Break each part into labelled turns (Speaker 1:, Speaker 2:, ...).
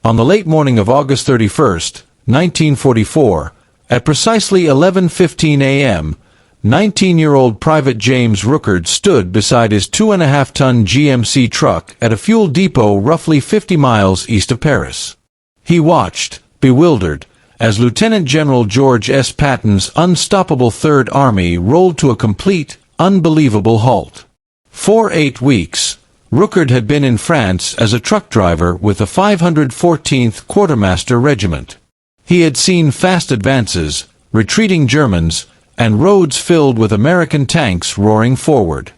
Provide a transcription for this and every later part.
Speaker 1: On the late morning of August 31st, 1944, at precisely 11:15 a.m., 19-year-old Private James Rookard stood beside his 2.5-ton GMC truck at a fuel depot roughly 50 miles east of Paris. He watched, bewildered, as Lieutenant General George S. Patton's unstoppable Third Army rolled to a complete, unbelievable halt. For 8 weeks, Rookard had been in France as a truck driver with the 514th Quartermaster Regiment. He had seen fast advances, retreating Germans, and roads filled with American tanks roaring forward.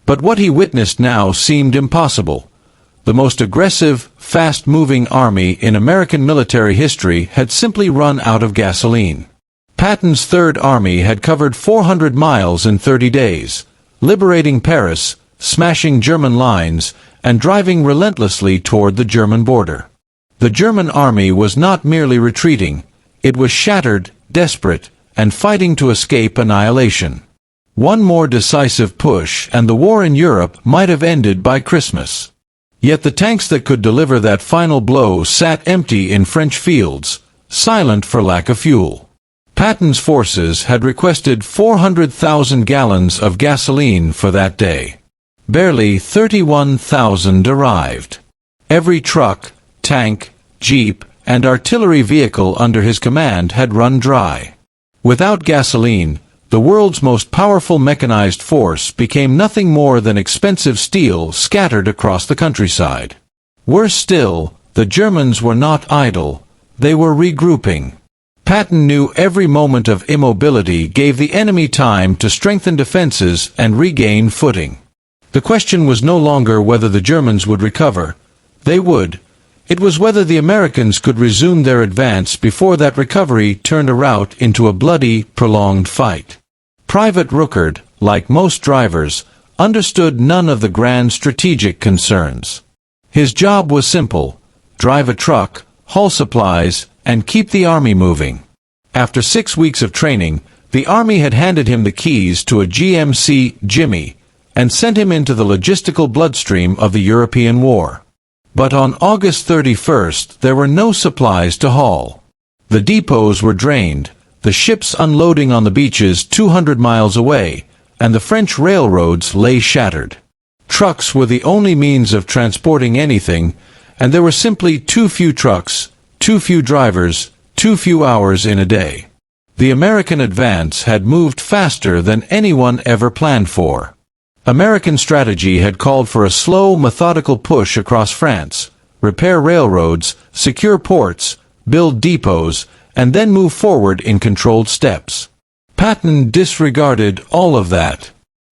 Speaker 1: But what he witnessed now seemed impossible. The most aggressive, fast-moving army in American military history had simply run out of gasoline. Patton's Third Army had covered 400 miles in 30 days, liberating Paris, smashing German lines, and driving relentlessly toward the German border. The German army was not merely retreating, it was shattered, desperate, and fighting to escape annihilation. One more decisive push and the war in Europe might have ended by Christmas. Yet the tanks that could deliver that final blow sat empty in French fields, silent for lack of fuel. Patton's forces had requested 400,000 gallons of gasoline for that day. Barely 31,000 arrived. Every truck, tank, jeep, and artillery vehicle under his command had run dry. Without gasoline, the world's most powerful mechanized force became nothing more than expensive steel scattered across the countryside. Worse still, the Germans were not idle, they were regrouping. Patton knew every moment of immobility gave the enemy time to strengthen defenses and regain footing. The question was no longer whether the Germans would recover. They would. It was whether the Americans could resume their advance before that recovery turned a rout into a bloody, prolonged fight. Private Rookard, like most drivers, understood none of the grand strategic concerns. His job was simple: drive a truck, haul supplies, and keep the army moving. After 6 weeks of training, the army had handed him the keys to a GMC Jimmy and sent him into the logistical bloodstream of the European war. But on August 31st, there were no supplies to haul. The depots were drained, the ships unloading on the beaches 200 miles away, and the French railroads lay shattered. Trucks were the only means of transporting anything, and there were simply too few trucks, too few drivers, too few hours in a day. The American advance had moved faster than anyone ever planned for. American strategy had called for a slow, methodical push across France, repair railroads, secure ports, build depots, and then move forward in controlled steps. Patton disregarded all of that.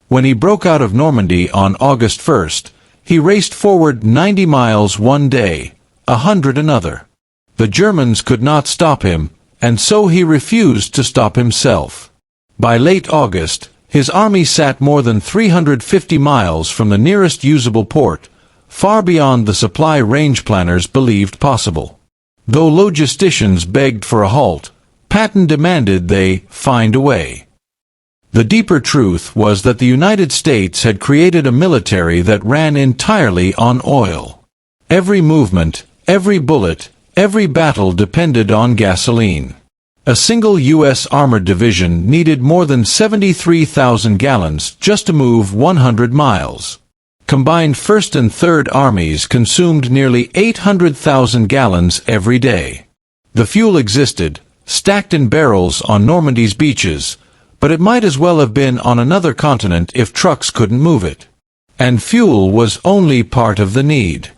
Speaker 1: When he broke out of Normandy on August 1st, he raced forward 90 miles one day, 100 another. The Germans could not stop him, and so he refused to stop himself. By late August, his army sat more than 350 miles from the nearest usable port, far beyond the supply range planners believed possible. Though logisticians begged for a halt, Patton demanded they find a way. The deeper truth was that the United States had created a military that ran entirely on oil. Every movement, every bullet, every battle depended on gasoline. A single U.S. armored division needed more than 73,000 gallons just to move 100 miles. Combined First and Third Armies consumed nearly 800,000 gallons every day. The fuel existed, stacked in barrels on Normandy's beaches, but it might as well have been on another continent if trucks couldn't move it. And fuel was only part of the need.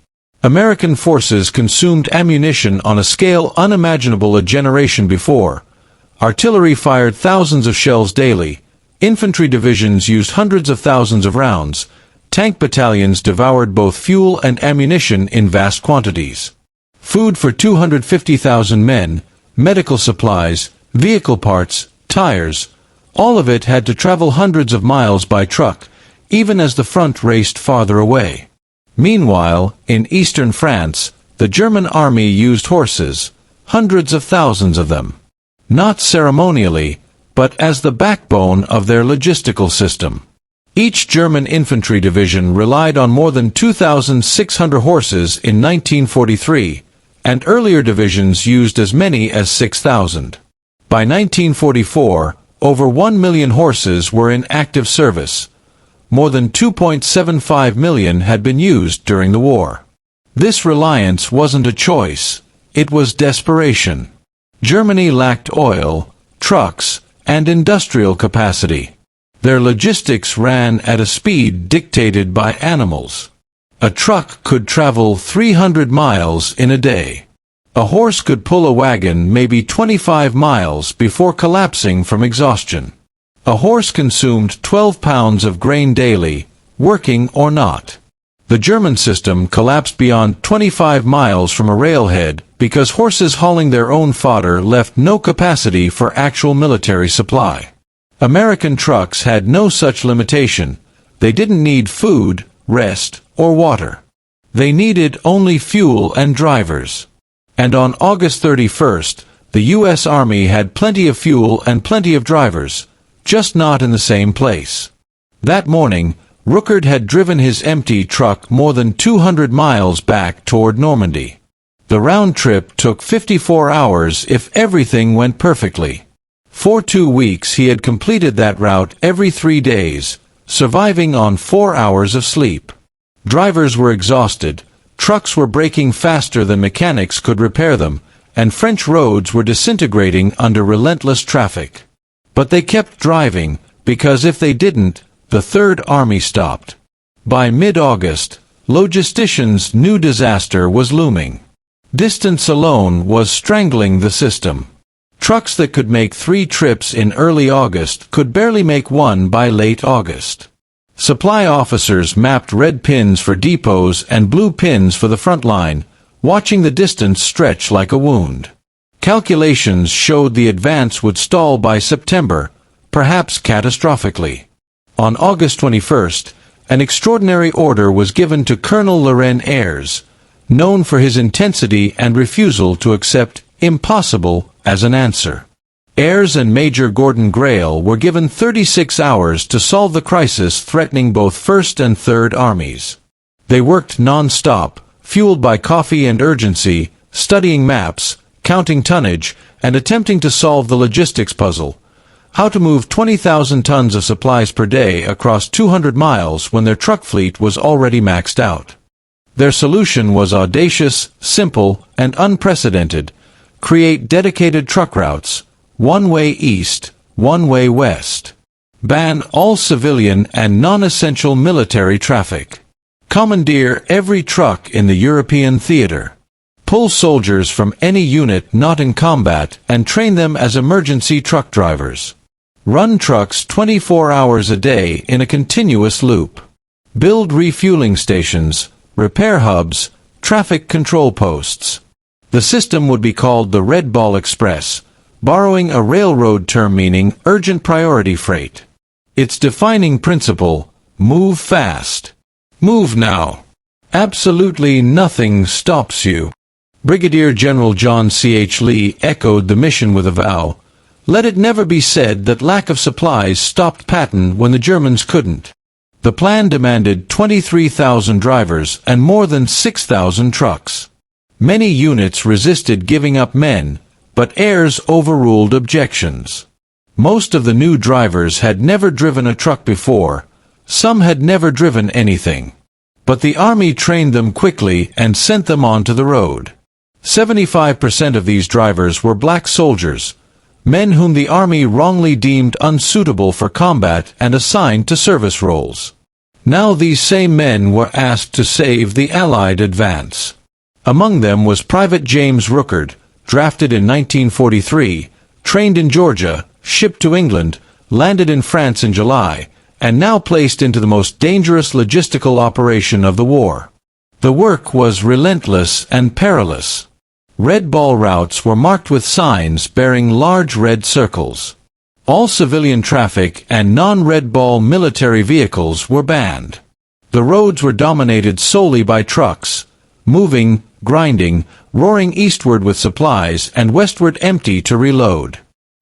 Speaker 1: American forces consumed ammunition on a scale unimaginable a generation before. Artillery fired thousands of shells daily, infantry divisions used hundreds of thousands of rounds, tank battalions devoured both fuel and ammunition in vast quantities. Food for 250,000 men, medical supplies, vehicle parts, tires, all of it had to travel hundreds of miles by truck, even as the front raced farther away. Meanwhile, in eastern France, the German army used horses, hundreds of thousands of them. Not ceremonially, but as the backbone of their logistical system. Each German infantry division relied on more than 2,600 horses in 1943, and earlier divisions used as many as 6,000. By 1944, over 1 million horses were in active service. More than 2.75 million had been used during the war. This reliance wasn't a choice, it was desperation. Germany lacked oil, trucks, and industrial capacity. Their logistics ran at a speed dictated by animals. A truck could travel 300 miles in a day. A horse could pull a wagon maybe 25 miles before collapsing from exhaustion. A horse consumed 12 pounds of grain daily, working or not. The German system collapsed beyond 25 miles from a railhead because horses hauling their own fodder left no capacity for actual military supply. American trucks had no such limitation. They didn't need food, rest, or water. They needed only fuel and drivers. And on August 31st, the U.S. Army had plenty of fuel and plenty of drivers, just not in the same place. That morning, Rooker had driven his empty truck more than 200 miles back toward Normandy. The round trip took 54 hours if everything went perfectly. For 2 weeks he had completed that route every 3 days, surviving on 4 hours of sleep. Drivers were exhausted, trucks were breaking faster than mechanics could repair them, and French roads were disintegrating under relentless traffic. But they kept driving, because if they didn't, the Third Army stopped. By mid-August, logisticians knew disaster was looming. Distance alone was strangling the system. Trucks that could make 3 trips in early August could barely make 1 by late August. Supply officers mapped red pins for depots and blue pins for the front line, watching the distance stretch like a wound. Calculations showed the advance would stall by September, perhaps catastrophically. On August 21st, an extraordinary order was given to Colonel Loren Ayres, known for his intensity and refusal to accept impossible as an answer. Ayres and Major Gordon Grail were given 36 hours to solve the crisis threatening both First and Third Armies. They worked non-stop, fueled by coffee and urgency, studying maps, counting tonnage, and attempting to solve the logistics puzzle. How to move 20,000 tons of supplies per day across 200 miles when their truck fleet was already maxed out. Their solution was audacious, simple, and unprecedented. Create dedicated truck routes, one way east, one way west. Ban all civilian and non-essential military traffic. Commandeer every truck in the European theater. Pull soldiers from any unit not in combat and train them as emergency truck drivers. Run trucks 24 hours a day in a continuous loop. Build refueling stations, repair hubs, traffic control posts. The system would be called the Red Ball Express, borrowing a railroad term meaning urgent priority freight. Its defining principle, move fast. Move now. Absolutely nothing stops you. Brigadier General John C.H. Lee echoed the mission with a vow. Let it never be said that lack of supplies stopped Patton when the Germans couldn't. The plan demanded 23,000 drivers and more than 6,000 trucks. Many units resisted giving up men, but Ayres overruled objections. Most of the new drivers had never driven a truck before. Some had never driven anything. But the Army trained them quickly and sent them onto the road. 75% of these drivers were black soldiers, men whom the Army wrongly deemed unsuitable for combat and assigned to service roles. Now these same men were asked to save the Allied advance. Among them was Private James Rooker, drafted in 1943, trained in Georgia, shipped to England, landed in France in July, and now placed into the most dangerous logistical operation of the war. The work was relentless and perilous. Red ball routes were marked with signs bearing large red circles. All civilian traffic and non-red ball military vehicles were banned. The roads were dominated solely by trucks, moving, grinding, roaring eastward with supplies and westward empty to reload.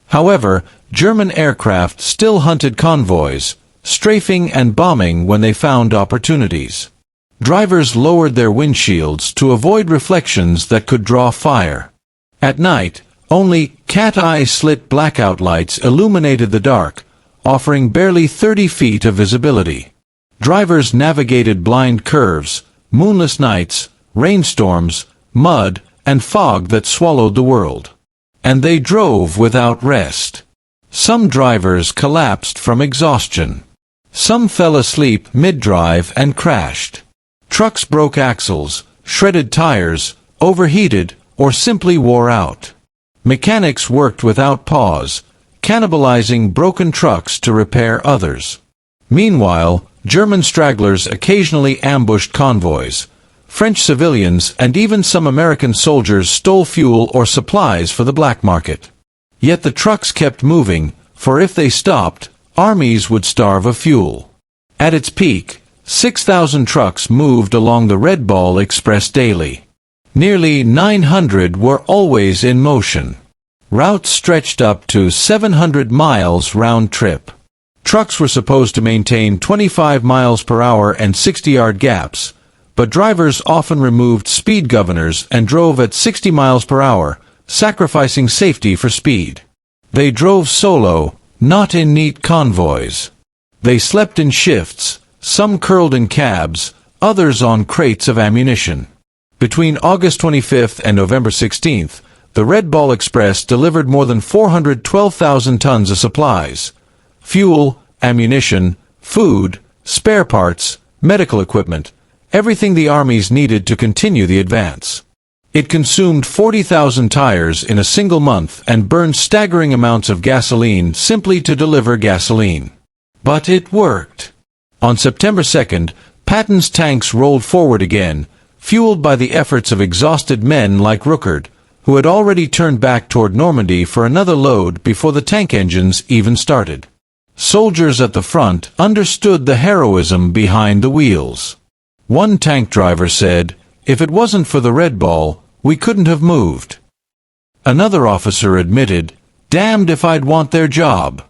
Speaker 1: However, German aircraft still hunted convoys, strafing and bombing when they found opportunities. Drivers lowered their windshields to avoid reflections that could draw fire. At night, only cat-eye slit blackout lights illuminated the dark, offering barely 30 feet of visibility. Drivers navigated blind curves, moonless nights, rainstorms, mud, and fog that swallowed the world. And they drove without rest. Some drivers collapsed from exhaustion. Some fell asleep mid-drive and crashed. Trucks broke axles, shredded tires, overheated, or simply wore out. Mechanics worked without pause, cannibalizing broken trucks to repair others. Meanwhile, German stragglers occasionally ambushed convoys. French civilians and even some American soldiers stole fuel or supplies for the black market. Yet the trucks kept moving, for if they stopped, armies would starve of fuel. At its peak, 6,000 trucks moved along the Red Ball Express daily. Nearly 900 were always in motion. Routes stretched up to 700 miles round trip. Trucks were supposed to maintain 25 miles per hour and 60-yard gaps, but drivers often removed speed governors and drove at 60 miles per hour, sacrificing safety for speed. They drove solo, not in neat convoys. They slept in shifts, some curled in cabs, others on crates of ammunition. Between August 25th and November 16th, the Red Ball Express delivered more than 412,000 tons of supplies. Fuel, ammunition, food, spare parts, medical equipment, everything the armies needed to continue the advance. It consumed 40,000 tires in a single month and burned staggering amounts of gasoline simply to deliver gasoline. But it worked. On September 2nd, Patton's tanks rolled forward again, fueled by the efforts of exhausted men like Ruckert, who had already turned back toward Normandy for another load before the tank engines even started. Soldiers at the front understood the heroism behind the wheels. One tank driver said, "If it wasn't for the Red Ball, we couldn't have moved." Another officer admitted, "Damned if I'd want their job."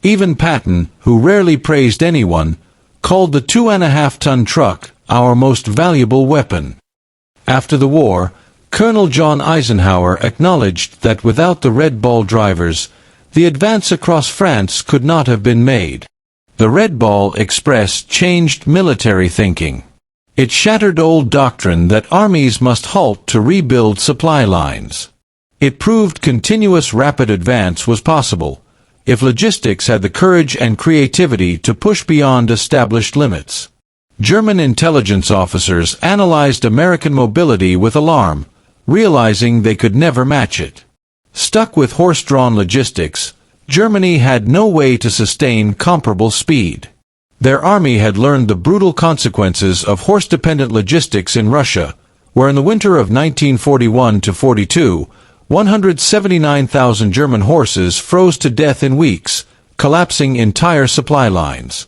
Speaker 1: Even Patton, who rarely praised anyone, called the 2.5-ton truck our most valuable weapon. After the war, Colonel John Eisenhower acknowledged that without the Red Ball drivers, the advance across France could not have been made. The Red Ball Express changed military thinking. It shattered old doctrine that armies must halt to rebuild supply lines. It proved continuous rapid advance was possible, if logistics had the courage and creativity to push beyond established limits. German intelligence officers analyzed American mobility with alarm, realizing they could never match it. Stuck with horse-drawn logistics, Germany had no way to sustain comparable speed. Their army had learned the brutal consequences of horse-dependent logistics in Russia, where in the winter of 1941-42, 179,000 German horses froze to death in weeks, collapsing entire supply lines.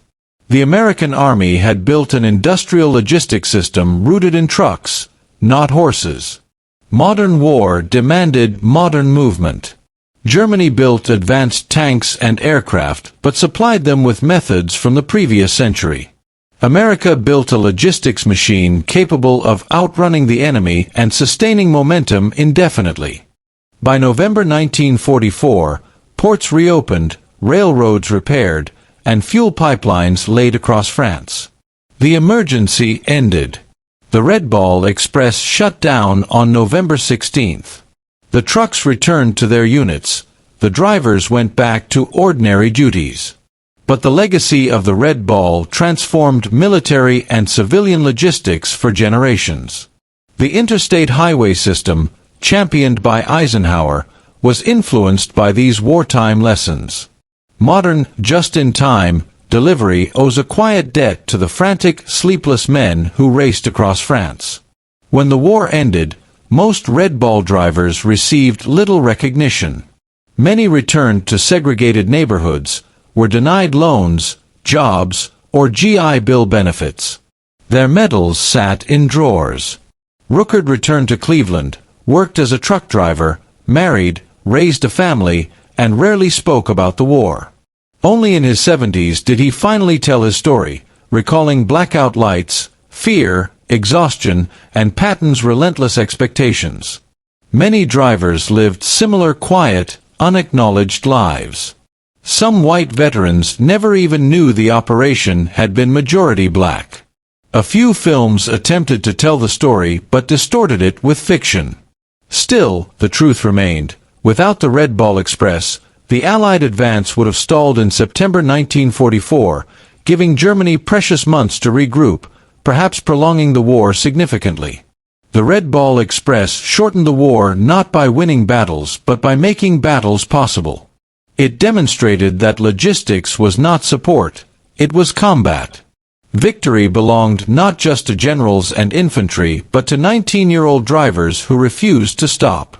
Speaker 1: The American army had built an industrial logistics system rooted in trucks, not horses. Modern war demanded modern movement. Germany built advanced tanks and aircraft, but supplied them with methods from the previous century. America built a logistics machine capable of outrunning the enemy and sustaining momentum indefinitely. By November 1944, ports reopened, railroads repaired, and fuel pipelines laid across France. The emergency ended. The Red Ball Express shut down on November 16th. The trucks returned to their units. The drivers went back to ordinary duties. But the legacy of the Red Ball transformed military and civilian logistics for generations. The interstate highway system, championed by Eisenhower, was influenced by these wartime lessons. Modern, just-in-time delivery owes a quiet debt to the frantic, sleepless men who raced across France. When the war ended, most Red Ball drivers received little recognition. Many returned to segregated neighborhoods, were denied loans, jobs, or GI Bill benefits. Their medals sat in drawers. Ruckert returned to Cleveland, worked as a truck driver, married, raised a family, and rarely spoke about the war. Only in his 70s did he finally tell his story, recalling blackout lights, fear, exhaustion, and Patton's relentless expectations. Many drivers lived similar quiet, unacknowledged lives. Some white veterans never even knew the operation had been majority black. A few films attempted to tell the story but distorted it with fiction. Still, the truth remained. Without the Red Ball Express, the Allied advance would have stalled in September 1944, giving Germany precious months to regroup, perhaps prolonging the war significantly. The Red Ball Express shortened the war not by winning battles but by making battles possible. It demonstrated that logistics was not support, it was combat. Victory belonged not just to generals and infantry but to 19-year-old drivers who refused to stop.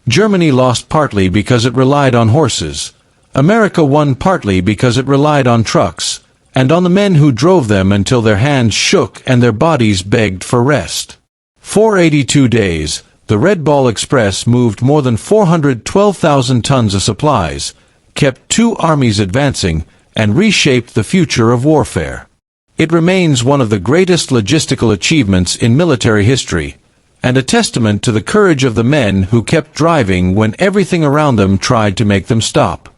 Speaker 1: Germany lost partly because it relied on horses. America won partly because it relied on trucks, and on the men who drove them until their hands shook and their bodies begged for rest. For 82 days, the Red Ball Express moved more than 412,000 tons of supplies, kept two armies advancing, and reshaped the future of warfare. It remains one of the greatest logistical achievements in military history, and a testament to the courage of the men who kept driving when everything around them tried to make them stop.